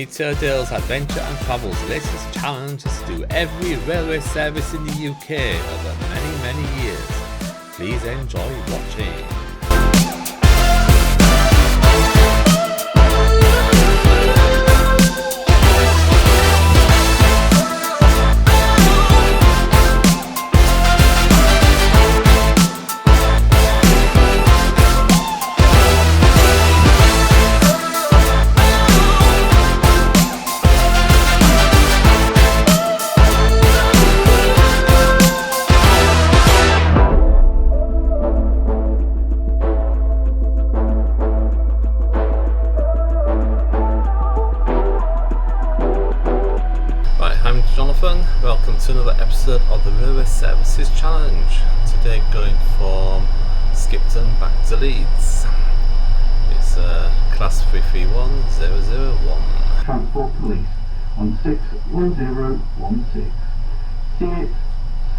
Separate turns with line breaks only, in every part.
Leeds Dale's adventure and travel's latest challenge is to do every railway service in the UK over many years. Please enjoy watching. Welcome to another episode of the Railway Services Challenge. Today going from Skipton back to Leeds. It's class 331001.
Transport Police on 61016. See it,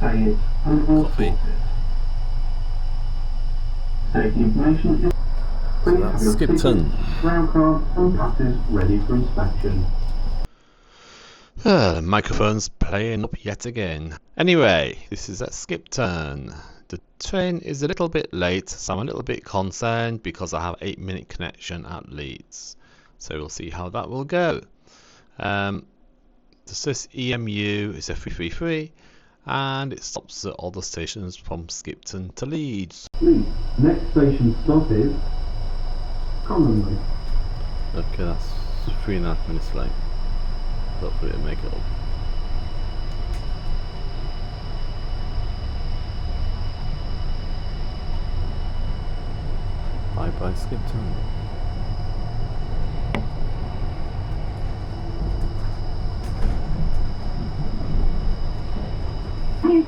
say it, and we'll sort it. Safety information is...
So that's Skipton.
Rail cars and passes ready for inspection.
The microphone's playing up yet again. Anyway, this is at Skipton. The train is a little bit late, so I'm a little bit concerned because I have 8-minute connection at Leeds. So we'll see how that will go. This EMU is a 333 and it stops at all the stations from Skipton to Leeds.
Leeds, next station stop is Commonly.
Okay, that's 3.5 minutes late. Hopefully it'll make it up. Bye bye Skipton.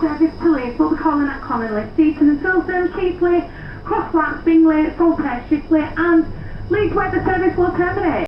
Service police will be calling at Connolly, Skipton and Silsden, Keighley, Crosslands, Bingley, Saltaire, Shipley and Leeds where the service will terminate.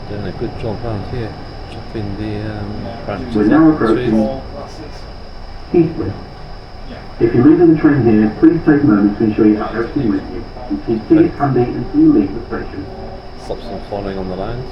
Doing a good job around here, chopping the branches
We're now approaching Keighley. If you're leaving the train here, please take a moment to ensure you have everything with you. And keep tickets handy until you leave the station.
Stops them falling on the lines.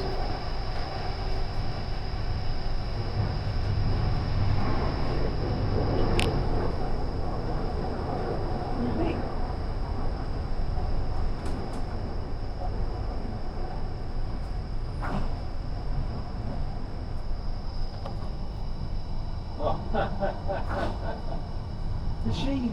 Machine.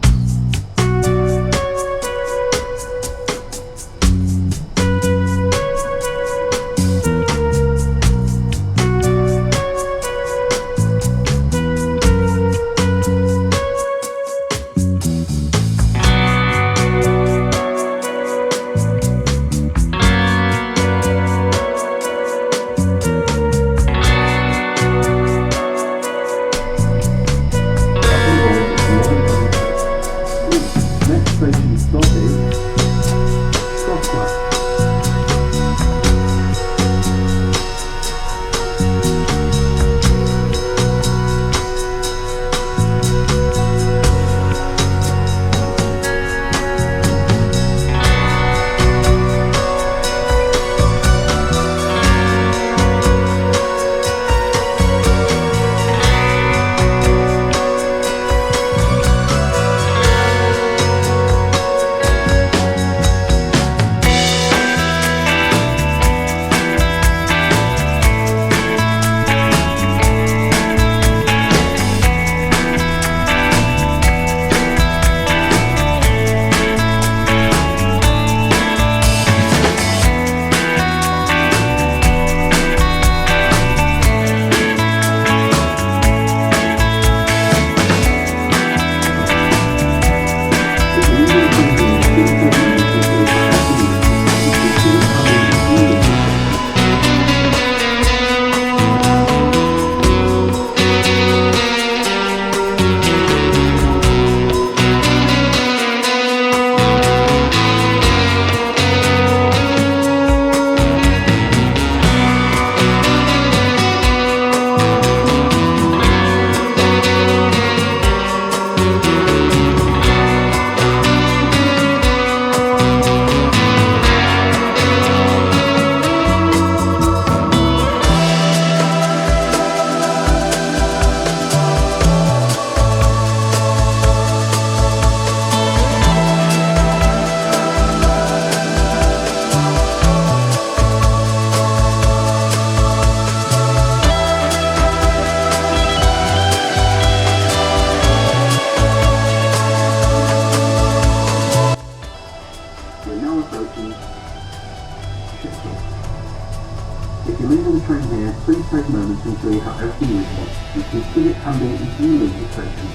Skipton. If you're leaving the train here, please take a moment to ensure you have everything with you. You can see it handy until you leave the station.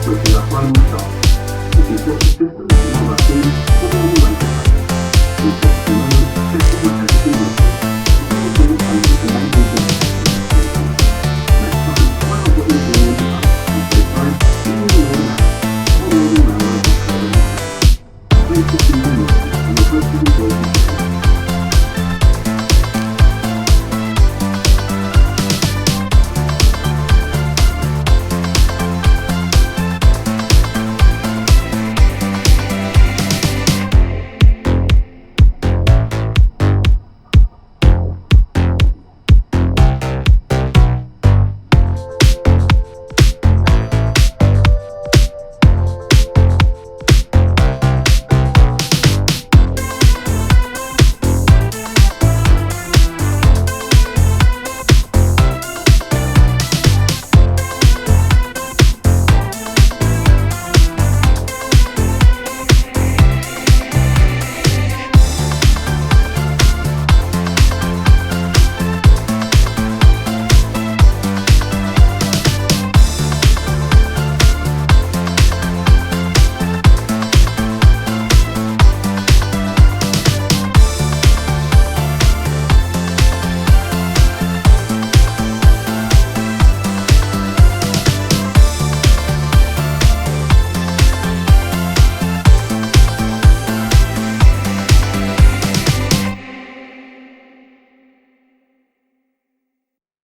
Which is our final stop. If you've got the system, you will have seen